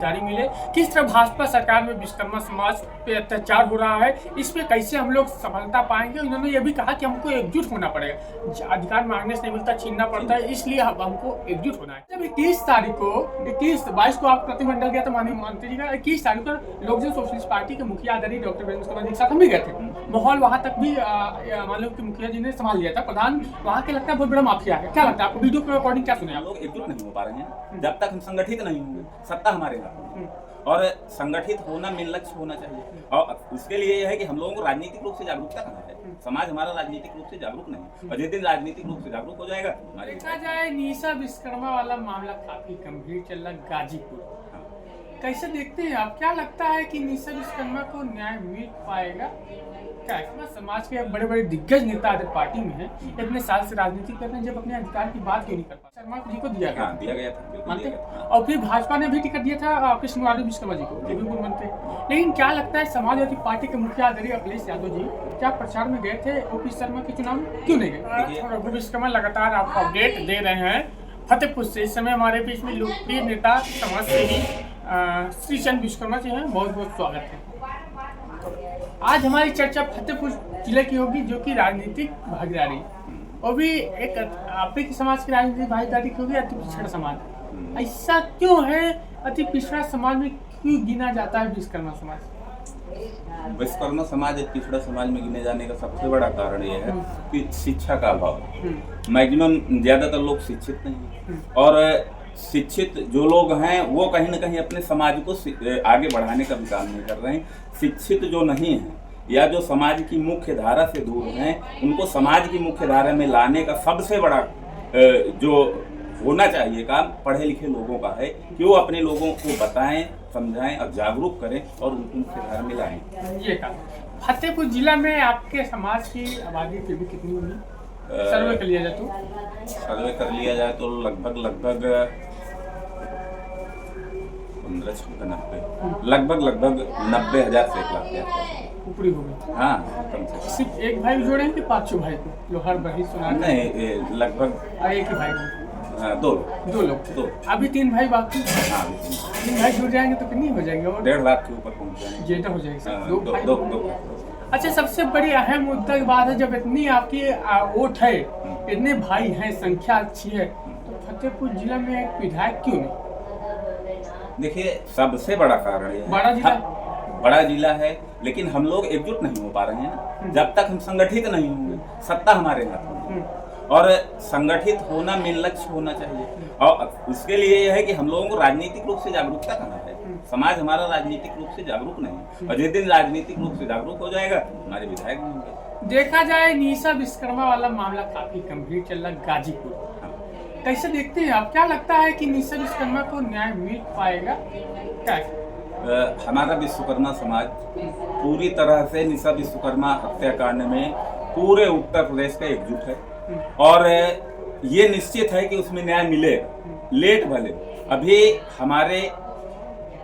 जारी मिले। किस तरह भाजपा सरकार में विश्वकर्मा समाज पे अत्याचार हो रहा है, इस पे कैसे हम लोग सफलता पाएंगे। उन्होंने ये भी कहा कि हमको एकजुट होना पड़ेगा, अधिकार मांगने से नहीं मिलता, छीनना पड़ता है, इसलिए हमको एकजुट होना है। जब 22 को आप प्रतिनिधिमंडल गया था माननीय मंत्री जी का, 21 तारीख को लोक जन सोशलिस्ट पार्टी के मुखिया आदरणीय डॉक्टर वीरेंद्र शर्मा जी के साथ हम भी गए थे। माहौल वहाँ तक भी मान लो कि मुखिया जी ने संभाल लिया था। प्रधान वहाँ के लगता है बहुत बड़ा माफिया है। क्या लगता है आपको, वीडियो के अकॉर्डिंग क्या सुने? हम लोग एकजुट नहीं हो पा रहे हैं जब तक हम संगठित नहीं होंगे। सत्ता हमारे हाथ में और संगठित होना मेन लक्ष्य होना चाहिए। और उसके लिए यह है कि हम लोगों को राजनीतिक रूप से जागरूकता करना है। समाज हमारा राजनीतिक रूप से जागरूक नहीं, और जिस दिन राजनीतिक रूप से जागरूक हो जाएगा हमारे। देखा जाए निशा विश्वकर्मा वाला मामला काफी गंभीर चल रहा गाजीपुर। कैसे देखते हैं आप, क्या लगता है कि निशा विश्वकर्मा को न्याय मिल पाएगा? क्या समाज के बड़े बड़े दिग्गज नेता अगर पार्टी में हैं, इतने साल से राजनीति करते हैं, जब अपने अधिकार की बात क्यों नहीं कर पाते? शर्मा जी को दिया गया, दिया गया था, मानते। और फिर भाजपा ने भी टिकट दिया था कृष्ण मुरारी विश्वकर्मा जी को, बिल्कुल मानते। लेकिन क्या लगता है समाजवादी पार्टी के मुखिया आदरणीय अखिलेश यादव जी क्या प्रचार में गए थे, ओपी शर्मा के चुनाव में क्यों नहीं गए? रघु विश्वकर्मा लगातार आपको अपडेट दे रहे हैं फतेहपुर से। इस समय हमारे बीच में लोकप्रिय नेता समाज सेवी श्री चंद विश्वकर्मा जी हैं, बहुत बहुत स्वागत है। आज हमारी चर्चा फतेहपुर जिले की होगी, जो कि राजनीतिक भागीदारी, और भी एक आपके समाज की राजनीतिक भागीदारी की होगी, अति पिछड़ा समाज। ऐसा क्यों है, अति पिछड़ा समाज में क्यों गिना जाता है विश्वकर्मा समाज? विश्वकर्मा समाज एक पिछड़ा समाज में गिने जाने का सबसे बड़ा कारण यह है कि शिक्षा का अभाव। मैक्सिमम ज्यादातर लोग शिक्षित नहीं है, और शिक्षित जो लोग हैं वो कहीं ना कहीं अपने समाज को आगे बढ़ाने का भी काम नहीं कर रहे हैं। शिक्षित जो नहीं है या जो समाज की मुख्य धारा से दूर हैं, उनको समाज की मुख्य धारा में लाने का सबसे बड़ा जो होना चाहिए काम पढ़े लिखे लोगों का है कि वो अपने लोगों को बताएं, समझाएं और जागरूक करें और उनको मुख्य धारा में लाएं। ये काम फतेहपुर जिला में आपके समाज की आबादी फिर भी कितनी होगी? सर्वे कर लिया जाए तो सर्वे कर लिया जाए तो लगभग 90,000 से 1 लाख के आसपास ऊपरी हो गई। हाँ, कम से सिर्फ एक भाई जोड़े हैं कि 5 भाई को? लोहार बही सुना नहीं, लगभग एक ही भाई को? हाँ, 2 लोग। दो। अभी 3 भाई बाकी। हाँ, 3 भाई जुड़ जाएंगे तो कितनी हो जाएंगे? और 1.5 लाख के ऊपर पहुँच जाएंगे। ज्यादा हो जाएगी। 2। अच्छा, सबसे बड़ी अहम मुद्दा की बात है, जब इतनी आपकी वोट है, इतने भाई हैं, संख्या अच्छी है, तो फतेहपुर जिला में एक विधायक क्यों नहीं? देखिए, सबसे बड़ा कारण ये बड़ा जिला है, लेकिन हम लोग एकजुट नहीं हो पा रहे हैं ना। जब तक हम संगठित नहीं होंगे, सत्ता हमारे हाथ में, और संगठित होना मेन लक्ष्य होना चाहिए। और उसके लिए यह है कि हम लोगों को राजनीतिक रूप से जागरूकता करना है। समाज हमारा राजनीतिक रूप से जागरूक नहीं, और जिस दिन राजनीतिक रूप से जागरूक हो जाएगा हमारे विधायक भी होंगे। देखा जाए निशा विश्वकर्मा वाला मामला काफी गंभीर चल रहा गाजीपुर। कैसे देखते हैं आप, क्या लगता है कि निशा विश्वकर्मा को न्याय मिल पाएगा? क्या हमारा विश्वकर्मा समाज पूरी तरह से निशा विश्वकर्मा हत्याकांड में पूरे उत्तर प्रदेश का एकजुट है, और ये निश्चित है कि उसमें न्याय मिलेगा, लेट भले। अभी हमारे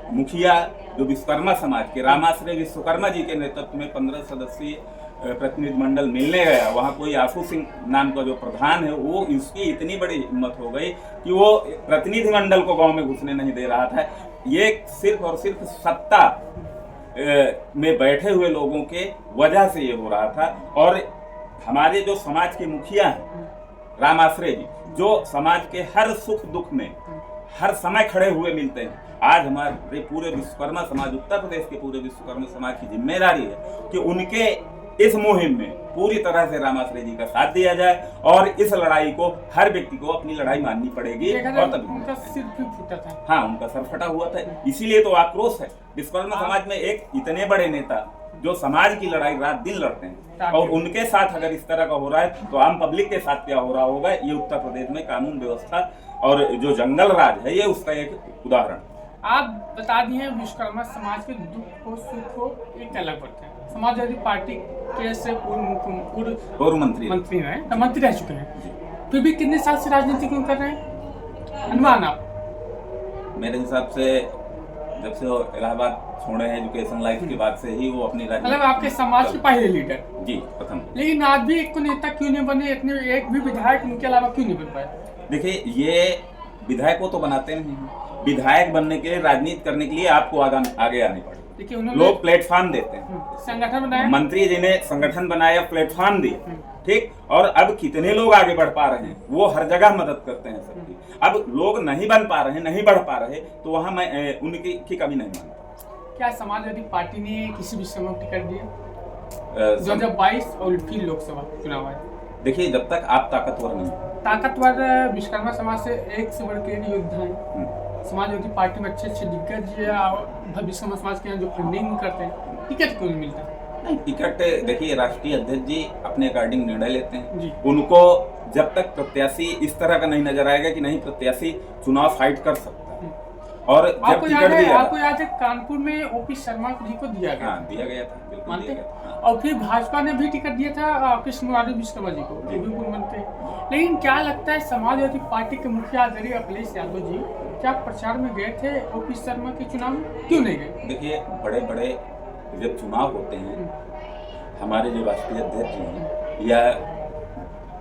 मुखिया जो विश्वकर्मा समाज के रामाश्रय विश्वकर्मा जी के नेतृत्व में 15 सदस्यीय प्रतिनिधिमंडल मिलने गया। वहाँ कोई आशु सिंह नाम का जो प्रधान है, वो इसकी इतनी बड़ी हिम्मत हो गई कि वो प्रतिनिधिमंडल को गांव में घुसने नहीं दे रहा था। ये सिर्फ और सिर्फ सत्ता में बैठे हुए लोगों के वजह से ये हो रहा था। और हमारे जो समाज के मुखिया हैं रामाश्रय जी, जो समाज के हर सुख दुख में हर समय खड़े हुए मिलते हैं, आज हमारे पूरे विश्वकर्मा समाज, उत्तर प्रदेश के पूरे विश्वकर्मा समाज की जिम्मेदारी है कि उनके इस मुहिम में पूरी तरह से रामाश्रय जी का साथ दिया जाए, और इस लड़ाई को हर व्यक्ति को अपनी लड़ाई माननी पड़ेगी। और तभी उनका सिर भी फूटा था। हाँ, उनका सर फटा हुआ था, इसीलिए तो आक्रोश है। विश्वकर्मा समाज में एक इतने बड़े नेता जो समाज की लड़ाई रात दिन लड़ते हैं, और उनके साथ अगर इस तरह का हो रहा है तो आम पब्लिक के साथ क्या हो रहा होगा। ये उत्तर प्रदेश में कानून व्यवस्था और जो जंगल राज है, ये उसका एक उदाहरण। आप बता दिए विश्वकर्मा समाज के दुख को सुख को एक अलग बढ़ते हैं। समाजवादी पार्टी के से पूर्व मंत्री हैं, तो मंत्री रह चुके हैं, फिर भी कितने साल से राजनीति क्यों कर रहे हैं? अनुमान आप? मेरे हिसाब से जब से वो इलाहाबाद छोड़े हैं एजुकेशन लाइफ के बाद से ही वो अपनी राजनीति, मतलब आपके समाज के पहले लीडर जी, प्रथम। लेकिन आज भी एक नेता क्यों नहीं बने? इतने एक भी विधायक उनके अलावा क्यों नहीं बन पाए? देखिए, ये विधायक को तो बनाते नहीं हैं, विधायक बनने के लिए, राजनीति करने के लिए आपको आगे आने पड़े। देखिए उन्होंने लोग प्लेटफॉर्म देते हैं, संगठन बनाया, मंत्री जी ने संगठन बनाया, प्लेटफॉर्म दिए, ठीक। और अब कितने लोग आगे बढ़ पा रहे हैं, वो हर जगह मदद करते हैं सबकी। अब लोग नहीं बन पा रहे, नहीं बढ़ पा रहे, तो वहाँ मैं उनकी कमी नहीं मानता। क्या समाजवादी पार्टी ने किसी विश्वकर्मा को टिकट दिया 2022 और फिर लोकसभा चुनाव आए? देखिए, जब तक आप ताकतवर नहीं, ताकतवर विश्वकर्मा समाज से एक से बढ़ के एक योद्धा है। समाजवादी पार्टी में अच्छे दिग्गज विश्वकर्मा समाज के यहाँ जो फंडिंग करते हैं, टिकट क्यों नहीं मिलता? नहीं, टिकट देखिए राष्ट्रीय अध्यक्ष जी अपने अकॉर्डिंग निर्णय लेते हैं जी। उनको जब तक प्रत्याशी इस तरह का नहीं नजर आएगा कि नहीं प्रत्याशी चुनाव फाइट कर सकता है, और जब आपको टिकट याद है कानपुर में ओपी शर्मा जी को दिया गया? हाँ, दिया गया था, बिल्कुल मानते दिया गया था। और फिर भाजपा ने भी टिकट दिया था कृष्ण विश्वकर्मा जी को, वो भी पूर्व मंत्री। लेकिन क्या लगता है समाजवादी पार्टी के मुखिया आदरणीय अखिलेश यादव जी क्या प्रचार में गए थे ओपी शर्मा के चुनाव में, क्यों नहीं गए? देखिए, बड़े बड़े जब चुनाव होते हैं, हमारे जो राष्ट्रीय अध्यक्ष हैं या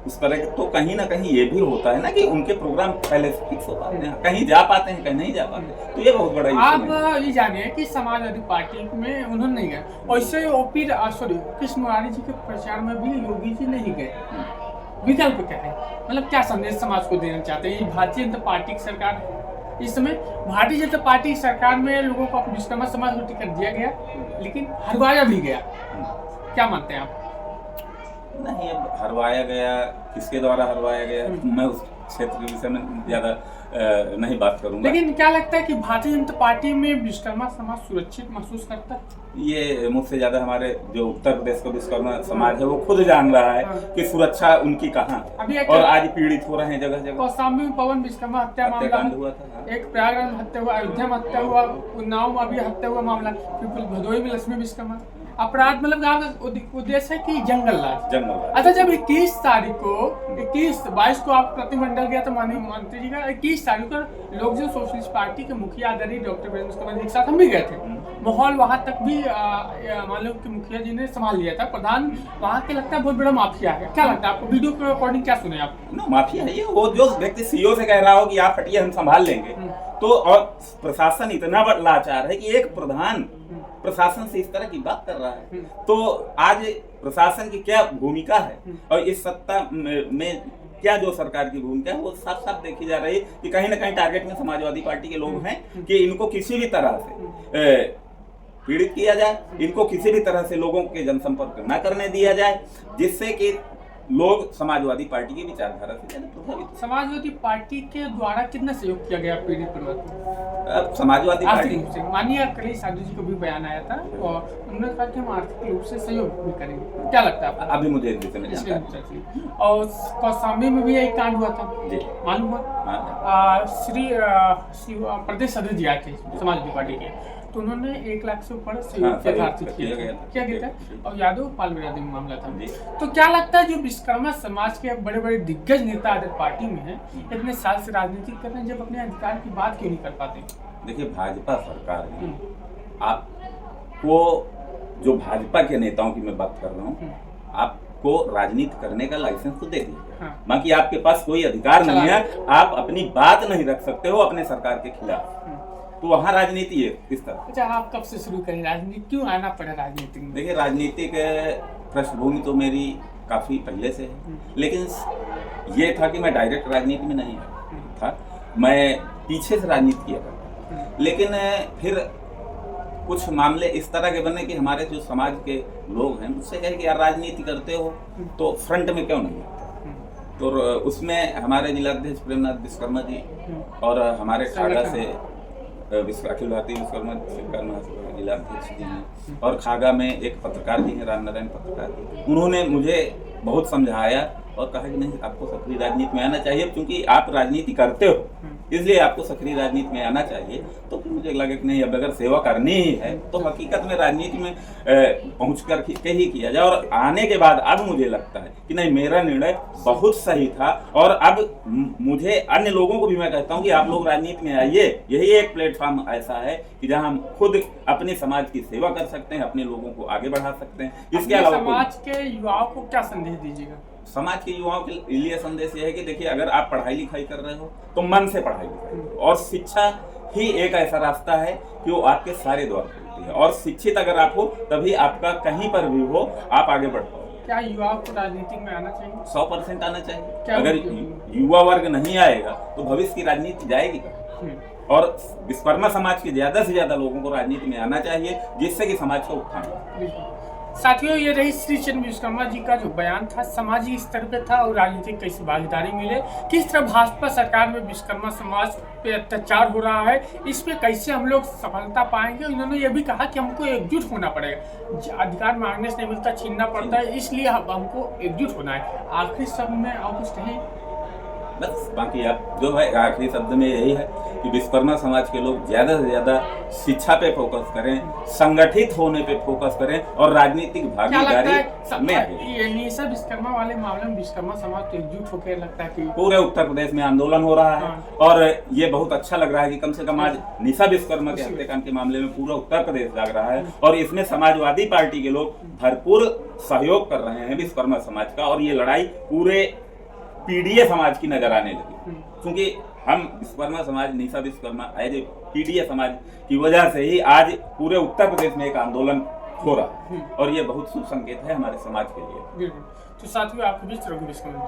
उस तरह के, तो कहीं ना कहीं ये भी होता है ना कि उनके प्रोग्राम पहले से फिक्स हो पाते हैं, कहीं जा पाते हैं, कहीं नहीं जा पाते, तो ये बहुत बड़ा इशू है। आप ये जानिए कि समाजवादी पार्टी में उन्होंने नहीं गए, वैसे ओपी कृष्ण मुरारी जी के प्रचार में भी योगी जी नहीं गए, विकल्प क्या है? मतलब क्या संदेश समाज को देना चाहते हैं? भारतीय जनता पार्टी की सरकार इस समय, भारतीय जनता पार्टी की सरकार में लोगों को विश्वकर्मा समाज को टिकट दिया गया, लेकिन हरवाया भी गया, क्या मानते हैं आप? नहीं, अब हरवाया गया, किसके द्वारा हरवाया गया, मैं उस क्षेत्र के विषय में ज्यादा नहीं बात करूंगा। लेकिन क्या लगता है कि भारतीय जनता पार्टी में विश्वकर्मा समाज सुरक्षित महसूस करता है? ये मुझसे ज्यादा हमारे जो उत्तर प्रदेश का विश्वकर्मा समाज है वो खुद जान रहा है कि सुरक्षा उनकी कहाँ, और आज पीड़ित हो रहे हैं जगह जगह। कौशाम्बी में पवन विश्वकर्मा हत्या मामला हुआ था, एक प्रयागराज में हत्या हुआ, अयोध्या में हत्या हुआ, उन्नाव में अभी हत्या हुआ मामला, फिर भदोही में लक्ष्मी विश्वकर्मा। अपराध मतलब आपका उद्देश्य है कि जंगल राज। अच्छा, जब 21 तारीख को 22 को आप प्रतिनिधिमंडल गया था माननीय मंत्री जी का, 21 तारीख को लोक जन सोशलिस्ट पार्टी के मुखिया आदरणीय डॉक्टर वीरेंद्र कुमार जी के साथ हम भी गए थे। माहौल वहां तक भी मान लो कि मुखिया जी ने संभाल लिया था। प्रधान वहां के लगता है बहुत बड़ा माफिया है, क्या लगता है आपको? वीडियो के अकॉर्डिंग क्या सुने आप? माफिया है ये, वो जो व्यक्ति सीईओ से कह रहा हो कि आप हटिए हम संभाल लेंगे, तो और प्रशासन इतना लाचार है कि एक प्रधान प्रशासन से इस तरह की बात कर रहा है, तो आज प्रशासन की क्या भूमिका है और इस सत्ता में क्या जो सरकार की भूमिका है वो साफ साफ देखी जा रही है कि कहीं ना कहीं टारगेट में समाजवादी पार्टी के लोग हैं कि इनको किसी भी तरह से पीड़ित किया जाए, इनको किसी भी तरह से लोगों के जनसंपर्क न करने दिया जाए, जिससे कि लोग समाजवादी पार्टी की विचारधारा से ज्यादा प्रभावित। समाजवादी पार्टी के द्वारा कितना सहयोग किया गया पीड़ित परिवार को? अब समाजवादी पार्टी से माननीय अखिलेश यादव जी को भी बयान आया था और उन्होंने कहा कि हम आर्थिक रूप से सहयोग भी करेंगे, क्या लगता है आपको? अभी मुझे इस विषय में जानकारी नहीं। और कौशाम्बी में भी एक कांड हुआ था, मालूम हुआ? श्री प्रदेश अध्यक्ष जी आए थे समाजवादी पार्टी के, तो उन्होंने 1 लाख से ऊपर सहयोग किया गया था, और यादव पाल विरादी में मामला था। तो क्या लगता है जो विश्वकर्मा समाज के बड़े बड़े दिग्गज नेता अगर पार्टी में हैं, इतने साल से राजनीति कर रहे हैं, जब अपने अधिकार की बात क्यों नहीं कर पाते? देखिए, भाजपा सरकार ने आपको, जो भाजपा के नेताओं की मैं बात कर रहा हूँ, आपको राजनीति करने का लाइसेंस तो दे दिया, बाकी आपके पास कोई अधिकार नहीं है, आप अपनी बात नहीं रख सकते हो अपने सरकार के खिलाफ, तो वहाँ राजनीति है इस तरह। अच्छा, आप कब से शुरू करें राजनीति, क्यों आना पड़ा राजनीति में? देखिए, राजनीतिक पृष्ठभूमि तो मेरी काफी पहले से है, लेकिन ये था कि मैं डायरेक्ट राजनीति में नहीं था, मैं पीछे से राजनीति किया करता, लेकिन फिर कुछ मामले इस तरह के बने कि हमारे जो समाज के लोग हैं मुझसे कहे कि यार राजनीति करते हो तो फ्रंट में क्यों नहीं आते, तो उसमें हमारे जिलाध्यक्ष प्रेमनाथ विश्वकर्मा जी और हमारे खागा से अखिल भारतीय विश्वकर्मा जिलाध्यक्ष जी हैं, और खागा में एक पत्रकार जी हैं, राम नारायण पत्रकार, उन्होंने मुझे बहुत समझाया और कहा कि नहीं, आपको सक्रिय राजनीति में आना चाहिए, क्योंकि आप राजनीति करते हो इसलिए आपको सक्रिय राजनीति में आना चाहिए। तो फिर मुझे लगा कि नहीं, अब अगर सेवा करनी ही है तो हकीकत में राजनीति में पहुँच कर के ही किया जाए। और आने के बाद अब मुझे लगता है कि नहीं, मेरा निर्णय बहुत सही था, और अब मुझे अन्य लोगों को भी मैं कहता हूँ कि आप लोग राजनीति में आइए, यही एक प्लेटफॉर्म ऐसा है कि जहाँ हम खुद अपने समाज की सेवा कर सकते हैं, अपने लोगों को आगे बढ़ा सकते हैं। इसके अलावा समाज के युवाओं को क्या संदेश दीजिएगा? समाज के युवाओं के लिए संदेश यह है कि देखिए, अगर आप पढ़ाई लिखाई कर रहे हो तो मन से पढ़ाई लिखाई, और शिक्षा ही एक ऐसा रास्ता है कि वो आपके सारे द्वार खोलती है, और शिक्षित अगर आप हो तभी आपका कहीं पर भी हो आप आगे बढ़ पाओ। क्या युवाओं को राजनीति में आना चाहिए? 100% आना चाहिए। क्या अगर युवा वर्ग नहीं आएगा तो भविष्य की राजनीति जाएगी कहाँ? और विश्वकर्मा समाज के ज्यादा से ज्यादा लोगों को राजनीति में आना चाहिए, जिससे कि समाज का उत्थान हो। साथियों, ये रही श्री चंद्र विश्वकर्मा जी का जो बयान था, सामाजिक स्तर पे था और राजनीतिक कैसी भागीदारी मिले, किस तरह भाजपा सरकार में विश्वकर्मा समाज पे अत्याचार हो रहा है, इस पे कैसे हम लोग सफलता पाएंगे। उन्होंने ये भी कहा कि हमको एकजुट होना पड़ेगा, अधिकार मांगने से नहीं मिलता, छीनना पड़ता है, इसलिए हमको एकजुट होना है। आखिरी शब्द में और कुछ कहें? बस बाकी आप जो है आखिरी शब्द में यही है कि विश्वकर्मा समाज के लोग ज्यादा से ज्यादा शिक्षा पे फोकस करें, संगठित होने पे फोकस करें और राजनीतिक भागीदारी में आगे। ये निशा विश्वकर्मा वाले मामले में विश्वकर्मा समाज तो एकजुट होकर लगता है कि पूरे उत्तर प्रदेश में आंदोलन हो रहा है। और ये बहुत अच्छा लग रहा है कि कम से कम आज निशा विश्वकर्मा के हत्याकांड के मामले में पूरा उत्तर प्रदेश जाग रहा है, और इसमें समाजवादी पार्टी के लोग भरपूर सहयोग कर रहे हैं विश्वकर्मा समाज का, और ये लड़ाई पूरे पीडीए समाज की नजर आने लगी, क्योंकि हम विश्वकर्मा समाज, निशा विश्वकर्मा एज ए पीडीए समाज की वजह से ही आज पूरे उत्तर प्रदेश में एक आंदोलन हो रहा है, और ये बहुत शुभ संकेत है हमारे समाज के लिए। बिल्कुल। तो साथियों, आपके बीच रघु विश्वकर्मा।